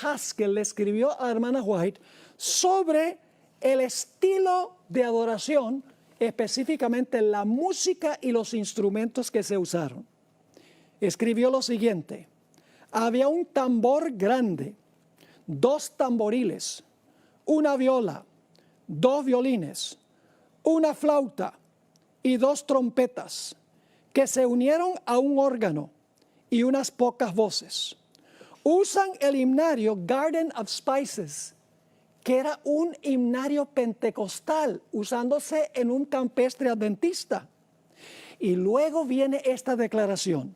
Speaker 1: Haskell le escribió a la hermana White sobre el estilo de adoración, específicamente la música y los instrumentos que se usaron. Escribió lo siguiente: había un tambor grande, 2 tamboriles, una viola, 2 violines, una flauta y 2 trompetas que se unieron a un órgano y unas pocas voces. Usan el himnario Garden of Spices, que era un himnario pentecostal usándose en un campestre adventista. Y luego viene esta declaración: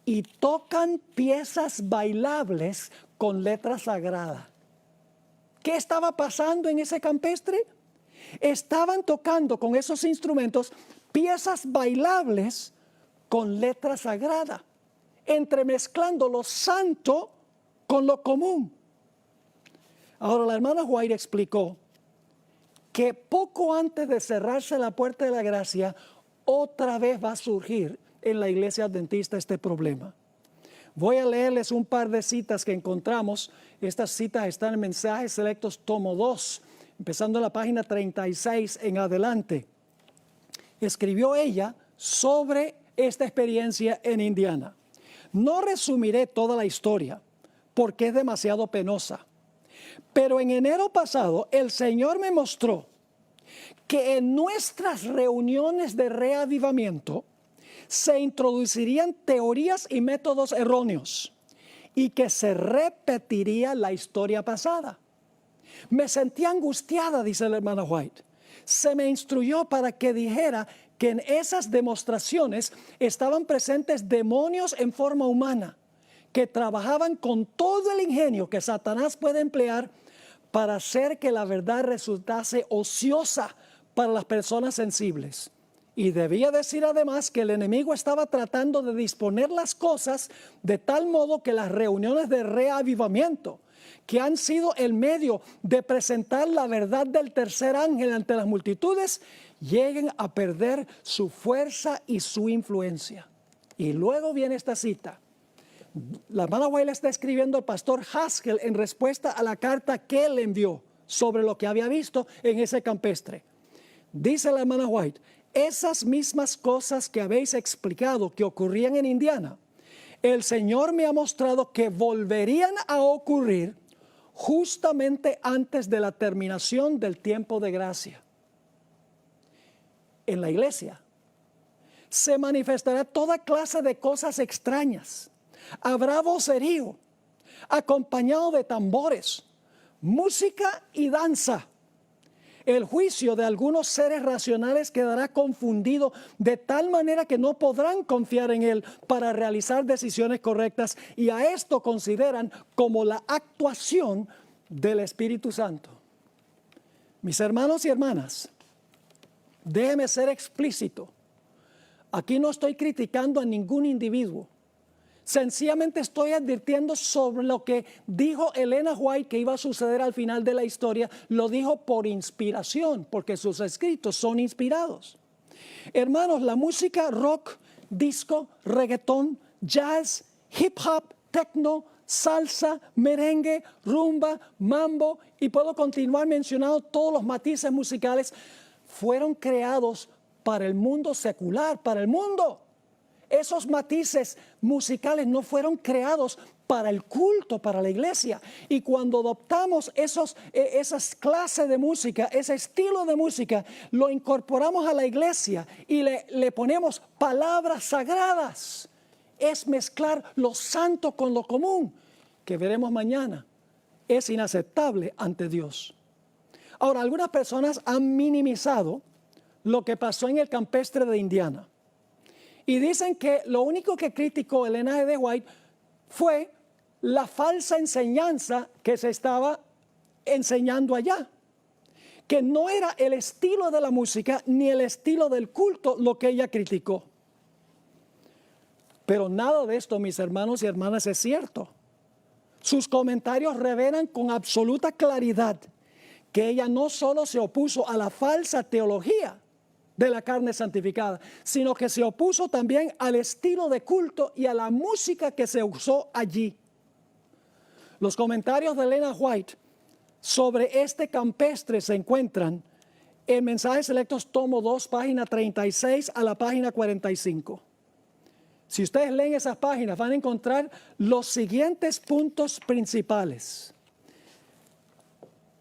Speaker 1: y tocan piezas bailables con letra sagrada. ¿Qué estaba pasando en ese campestre? Estaban tocando con esos instrumentos piezas bailables con letra sagrada, entremezclando lo santo con lo común. Ahora, la hermana White explicó que poco antes de cerrarse la puerta de la gracia, otra vez va a surgir en la iglesia adventista este problema. Voy a leerles un par de citas que encontramos. Estas citas están en Mensajes Selectos, tomo 2, empezando en la página 36 en adelante. Escribió ella sobre esta experiencia en Indiana. No resumiré toda la historia porque es demasiado penosa. Pero en enero pasado el Señor me mostró que en nuestras reuniones de reavivamiento se introducirían teorías y métodos erróneos y que se repetiría la historia pasada. Me sentí angustiada, dice la hermana White. Se me instruyó para que dijera que en esas demostraciones estaban presentes demonios en forma humana que trabajaban con todo el ingenio que Satanás puede emplear para hacer que la verdad resultase ociosa para las personas sensibles. Y debía decir además que el enemigo estaba tratando de disponer las cosas de tal modo que las reuniones de reavivamiento, que han sido el medio de presentar la verdad del tercer ángel ante las multitudes, lleguen a perder su fuerza y su influencia. Y luego viene esta cita. La hermana White está escribiendo al pastor Haskell en respuesta a la carta que él envió sobre lo que había visto en ese campestre. Dice la hermana White: esas mismas cosas que habéis explicado que ocurrían en Indiana, el Señor me ha mostrado que volverían a ocurrir justamente antes de la terminación del tiempo de gracia. En la iglesia se manifestará toda clase de cosas extrañas. Habrá vocerío, acompañado de tambores, música y danza. El juicio de algunos seres racionales quedará confundido de tal manera que no podrán confiar en él para realizar decisiones correctas, y a esto consideran como la actuación del Espíritu Santo. Mis hermanos y hermanas, déjeme ser explícito. Aquí no estoy criticando a ningún individuo. Sencillamente estoy advirtiendo sobre lo que dijo Elena White que iba a suceder al final de la historia. Lo dijo por inspiración, porque sus escritos son inspirados. Hermanos, la música rock, disco, reggaetón, jazz, hip hop, techno, salsa, merengue, rumba, mambo, y puedo continuar mencionando todos los matices musicales, fueron creados para el mundo secular, para el mundo. Esos matices musicales no fueron creados para el culto, para la iglesia. Y cuando adoptamos esas clases de música, ese estilo de música, lo incorporamos a la iglesia y le ponemos palabras sagradas. Es mezclar lo santo con lo común, que veremos mañana. Es inaceptable ante Dios. Ahora, algunas personas han minimizado lo que pasó en el campestre de Indiana. Y dicen que lo único que criticó Elena G. White fue la falsa enseñanza que se estaba enseñando allá. Que no era el estilo de la música ni el estilo del culto lo que ella criticó. Pero nada de esto, mis hermanos y hermanas, es cierto. Sus comentarios revelan con absoluta claridad que ella no solo se opuso a la falsa teología de la carne santificada, sino que se opuso también al estilo de culto y a la música que se usó allí. Los comentarios de Elena White sobre este campestre se encuentran en Mensajes Selectos, tomo 2, página 36 a la página 45. Si ustedes leen esas páginas, van a encontrar los siguientes puntos principales.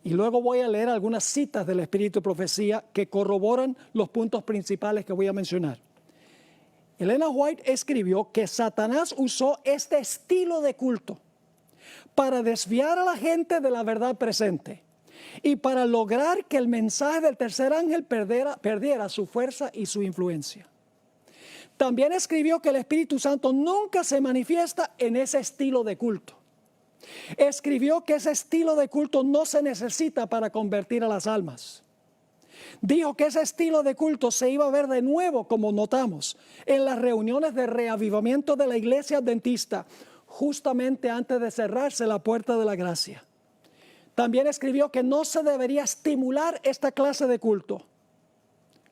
Speaker 1: Y luego voy a leer algunas citas del Espíritu de Profecía que corroboran los puntos principales que voy a mencionar. Elena White escribió que Satanás usó este estilo de culto para desviar a la gente de la verdad presente y para lograr que el mensaje del tercer ángel perdiera su fuerza y su influencia. También escribió que el Espíritu Santo nunca se manifiesta en ese estilo de culto. Escribió que ese estilo de culto no se necesita para convertir a las almas. Dijo que ese estilo de culto se iba a ver de nuevo, como notamos, en las reuniones de reavivamiento de la iglesia adventista, justamente antes de cerrarse la puerta de la gracia. También escribió que no se debería estimular esta clase de culto.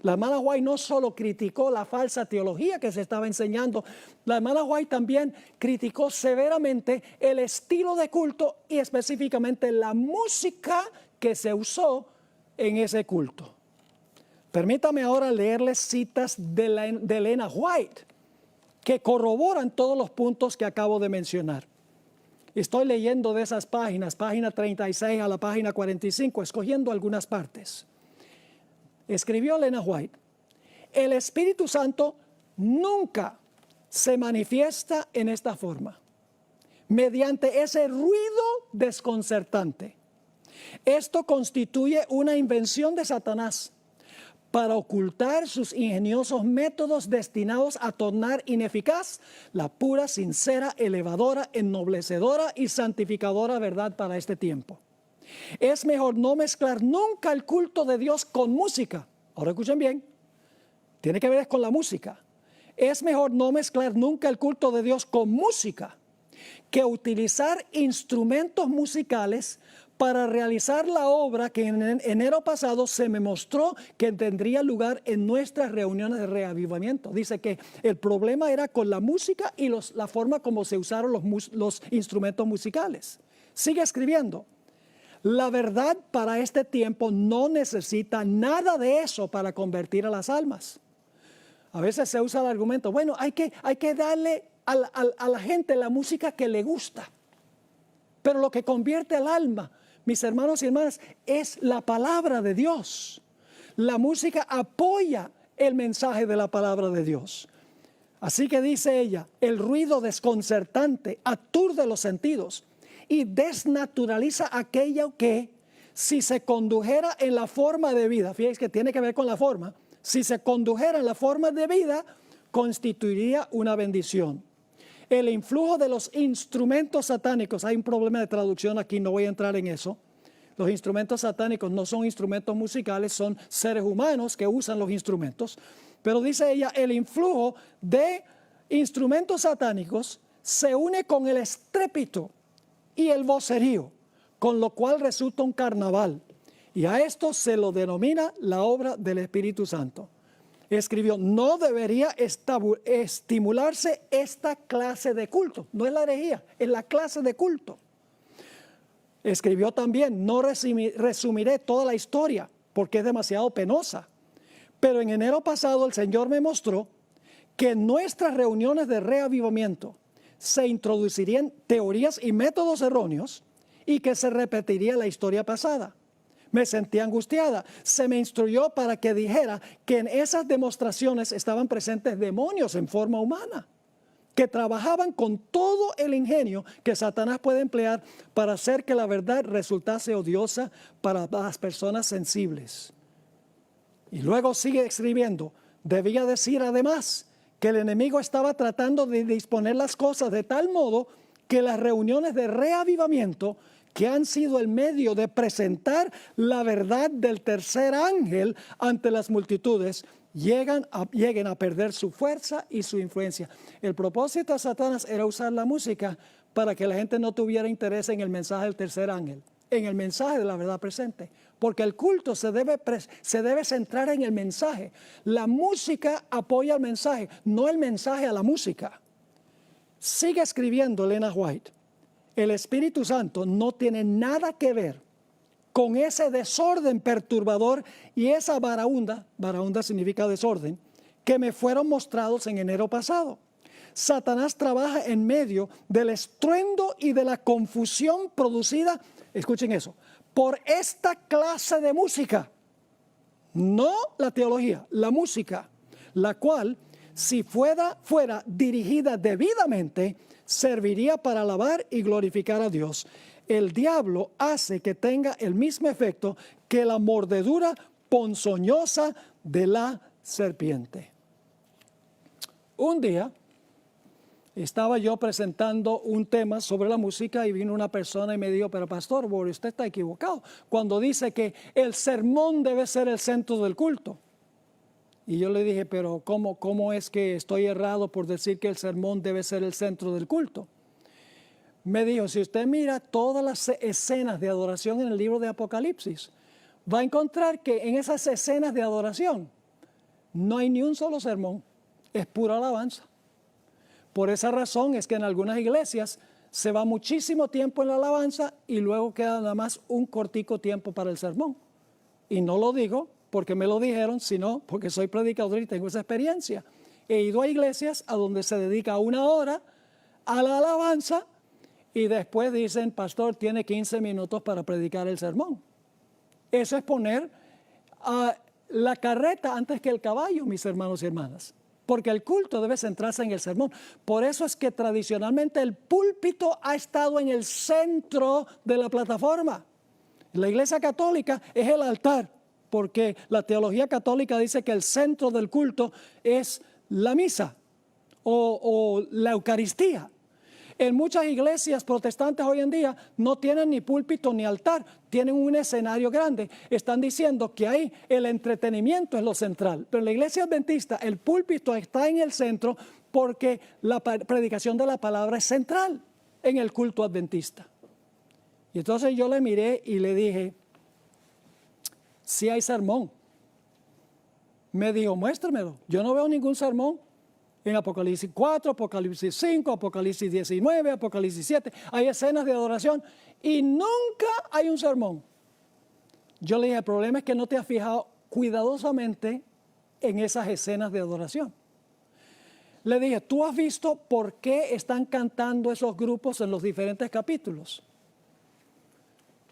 Speaker 1: La hermana White no solo criticó la falsa teología que se estaba enseñando, la hermana White también criticó severamente el estilo de culto y específicamente la música que se usó en ese culto. Permítame ahora leerles citas de Elena White que corroboran todos los puntos que acabo de mencionar. Estoy leyendo de esas páginas, página 36 a la página 45, escogiendo algunas partes. Escribió Elena White: el Espíritu Santo nunca se manifiesta en esta forma, mediante ese ruido desconcertante. Esto constituye una invención de Satanás para ocultar sus ingeniosos métodos destinados a tornar ineficaz la pura, sincera, elevadora, ennoblecedora y santificadora verdad para este tiempo. Es mejor no mezclar nunca el culto de Dios con música. Ahora escuchen bien, tiene que ver con la música. Es mejor no mezclar nunca el culto de Dios con música que utilizar instrumentos musicales para realizar la obra que en enero pasado se me mostró que tendría lugar en nuestras reuniones de reavivamiento. Dice que el problema era con la música y la forma como se usaron los instrumentos musicales. Sigue escribiendo: la verdad para este tiempo no necesita nada de eso para convertir a las almas. A veces se usa el argumento, bueno, hay que darle a la gente la música que le gusta. Pero lo que convierte al alma, mis hermanos y hermanas, es la palabra de Dios. La música apoya el mensaje de la palabra de Dios. Así que dice ella, el ruido desconcertante aturde los sentidos y desnaturaliza aquello que, si se condujera en la forma de vida, fíjense que tiene que ver con la forma, si se condujera en la forma de vida, constituiría una bendición. El influjo de los instrumentos satánicos, hay un problema de traducción aquí, no voy a entrar en eso. Los instrumentos satánicos no son instrumentos musicales, son seres humanos que usan los instrumentos. Pero dice ella, el influjo de instrumentos satánicos se une con el estrépito y el vocerío, con lo cual resulta un carnaval. Y a esto se lo denomina la obra del Espíritu Santo. Escribió, no debería estimularse esta clase de culto. No es la herejía, es la clase de culto. Escribió también, no resumiré toda la historia porque es demasiado penosa. Pero en enero pasado el Señor me mostró que en nuestras reuniones de reavivamiento se introducirían teorías y métodos erróneos y que se repetiría la historia pasada. Me sentí angustiada. Se me instruyó para que dijera que en esas demostraciones estaban presentes demonios en forma humana, que trabajaban con todo el ingenio que Satanás puede emplear para hacer que la verdad resultase odiosa para las personas sensibles. Y luego sigue escribiendo, debía decir además que el enemigo estaba tratando de disponer las cosas de tal modo que las reuniones de reavivamiento, que han sido el medio de presentar la verdad del tercer ángel ante las multitudes, lleguen a perder su fuerza y su influencia. El propósito de Satanás era usar la música para que la gente no tuviera interés en el mensaje del tercer ángel, en el mensaje de la verdad presente, porque el culto se debe centrar en el mensaje. La música apoya el mensaje, no el mensaje a la música. Sigue escribiendo Elena White, el Espíritu Santo no tiene nada que ver con ese desorden perturbador y esa varaunda significa desorden, que me fueron mostrados en enero pasado. Satanás trabaja en medio del estruendo y de la confusión producida, escuchen eso, por esta clase de música, no la teología, la música, la cual, si fuera dirigida debidamente, serviría para alabar y glorificar a Dios. El diablo hace que tenga el mismo efecto que la mordedura ponzoñosa de la serpiente. Un día estaba yo presentando un tema sobre la música y vino una persona y me dijo, pero pastor, usted está equivocado cuando dice que el sermón debe ser el centro del culto. Y yo le dije, pero ¿cómo es que estoy errado por decir que el sermón debe ser el centro del culto? Me dijo, si usted mira todas las escenas de adoración en el libro de Apocalipsis, va a encontrar que en esas escenas de adoración no hay ni un solo sermón, es pura alabanza. Por esa razón es que en algunas iglesias se va muchísimo tiempo en la alabanza y luego queda nada más un cortico tiempo para el sermón. Y no lo digo porque me lo dijeron, sino porque soy predicador y tengo esa experiencia. He ido a iglesias a donde se dedica 1 hora a la alabanza y después dicen, pastor, tiene 15 minutos para predicar el sermón. Eso es poner la carreta antes que el caballo, mis hermanos y hermanas. Porque el culto debe centrarse en el sermón. Por eso es que tradicionalmente el púlpito ha estado en el centro de la plataforma. La Iglesia Católica es el altar, porque la teología católica dice que el centro del culto es la misa o la Eucaristía. En muchas iglesias protestantes hoy en día no tienen ni púlpito ni altar, tienen un escenario grande. Están diciendo que ahí el entretenimiento es lo central. Pero en la iglesia adventista el púlpito está en el centro porque la predicación de la palabra es central en el culto adventista. Y entonces yo le miré y le dije, sí hay sermón. Me dijo, muéstramelo. Yo no veo ningún sermón. En Apocalipsis 4, Apocalipsis 5, Apocalipsis 19, Apocalipsis 7, hay escenas de adoración y nunca hay un sermón. Yo le dije, el problema es que no te has fijado cuidadosamente en esas escenas de adoración. Le dije, ¿tú has visto por qué están cantando esos grupos en los diferentes capítulos?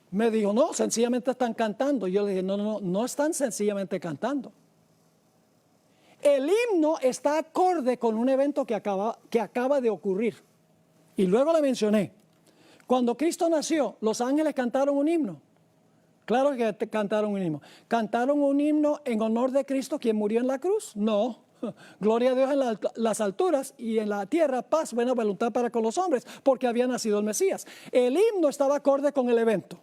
Speaker 1: Me dijo, no, sencillamente están cantando. Yo le dije, no están sencillamente cantando. El himno está acorde con un evento que acaba de ocurrir. Y luego le mencioné, cuando Cristo nació, los ángeles cantaron un himno. Claro que cantaron un himno. ¿Cantaron un himno en honor de Cristo quien murió en la cruz? No. Gloria a Dios en las alturas y en la tierra paz, buena voluntad para con los hombres, porque había nacido el Mesías. El himno estaba acorde con el evento.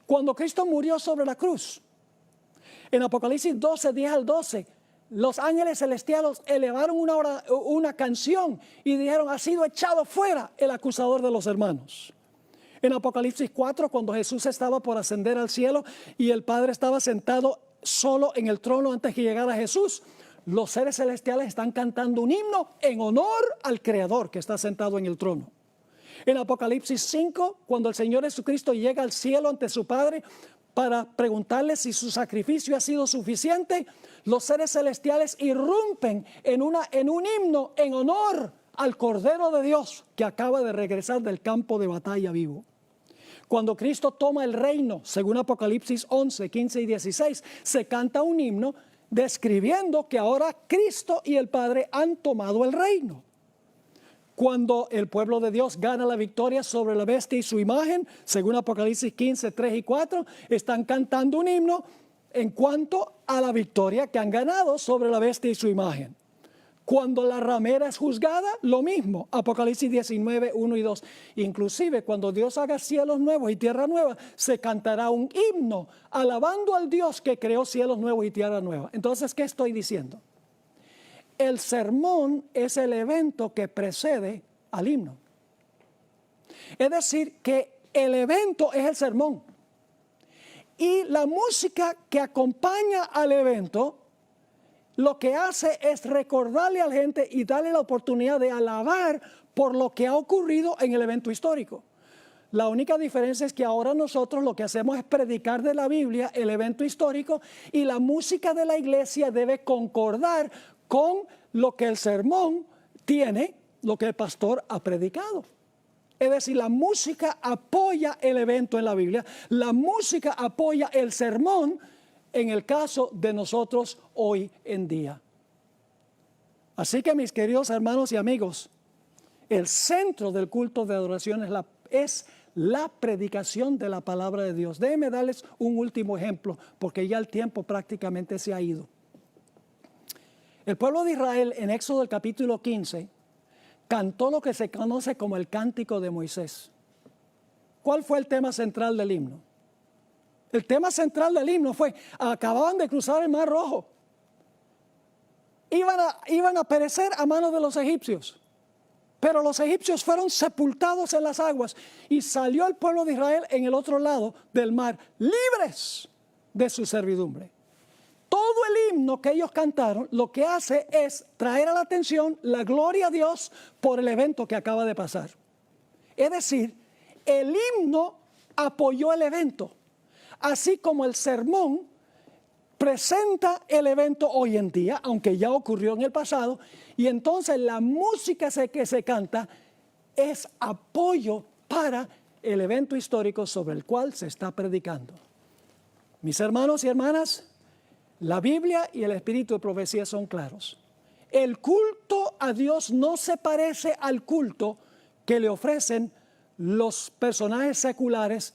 Speaker 1: Cuando Cristo murió sobre la cruz, en Apocalipsis 12, 10 al 12, los ángeles celestiales elevaron una canción y dijeron, ha sido echado fuera el acusador de los hermanos. En Apocalipsis 4, cuando Jesús estaba por ascender al cielo y el Padre estaba sentado solo en el trono antes que llegara Jesús, los seres celestiales están cantando un himno en honor al Creador que está sentado en el trono. En Apocalipsis 5, cuando el Señor Jesucristo llega al cielo ante su Padre, para preguntarle si su sacrificio ha sido suficiente, los seres celestiales irrumpen en un himno en honor al Cordero de Dios que acaba de regresar del campo de batalla vivo. Cuando Cristo toma el reino, según Apocalipsis 11, 15 y 16, se canta un himno describiendo que ahora Cristo y el Padre han tomado el reino. Cuando el pueblo de Dios gana la victoria sobre la bestia y su imagen, según Apocalipsis 15, 3 y 4, están cantando un himno en cuanto a la victoria que han ganado sobre la bestia y su imagen. Cuando la ramera es juzgada, lo mismo, Apocalipsis 19, 1 y 2. Inclusive cuando Dios haga cielos nuevos y tierra nueva, se cantará un himno alabando al Dios que creó cielos nuevos y tierra nueva. Entonces, ¿qué estoy diciendo? El sermón es el evento que precede al himno. Es decir, que el evento es el sermón. Y la música que acompaña al evento lo que hace es recordarle a la gente y darle la oportunidad de alabar por lo que ha ocurrido en el evento histórico. La única diferencia es que ahora nosotros lo que hacemos es predicar de la Biblia el evento histórico y la música de la iglesia debe concordar con lo que el sermón tiene, lo que el pastor ha predicado. Es decir, la música apoya el evento en la Biblia, la música apoya el sermón en el caso de nosotros hoy en día. Así que, mis queridos hermanos y amigos, el centro del culto de adoración es la predicación de la palabra de Dios. Déjenme darles un último ejemplo, porque ya el tiempo prácticamente se ha ido. El pueblo de Israel en Éxodo capítulo 15 cantó lo que se conoce como el Cántico de Moisés. ¿Cuál fue el tema central del himno? El tema central del himno fue, acababan de cruzar el Mar Rojo. Iban a perecer a manos de los egipcios. Pero los egipcios fueron sepultados en las aguas y salió el pueblo de Israel en el otro lado del mar, libres de su servidumbre. Todo el himno que ellos cantaron lo que hace es traer a la atención la gloria a Dios por el evento que acaba de pasar. Es decir, el himno apoyó el evento. Así como el sermón presenta el evento hoy en día, aunque ya ocurrió en el pasado, y entonces la música que se canta es apoyo para el evento histórico sobre el cual se está predicando. Mis hermanos y hermanas, la Biblia y el espíritu de profecía son claros. El culto a Dios no se parece al culto que le ofrecen los personajes seculares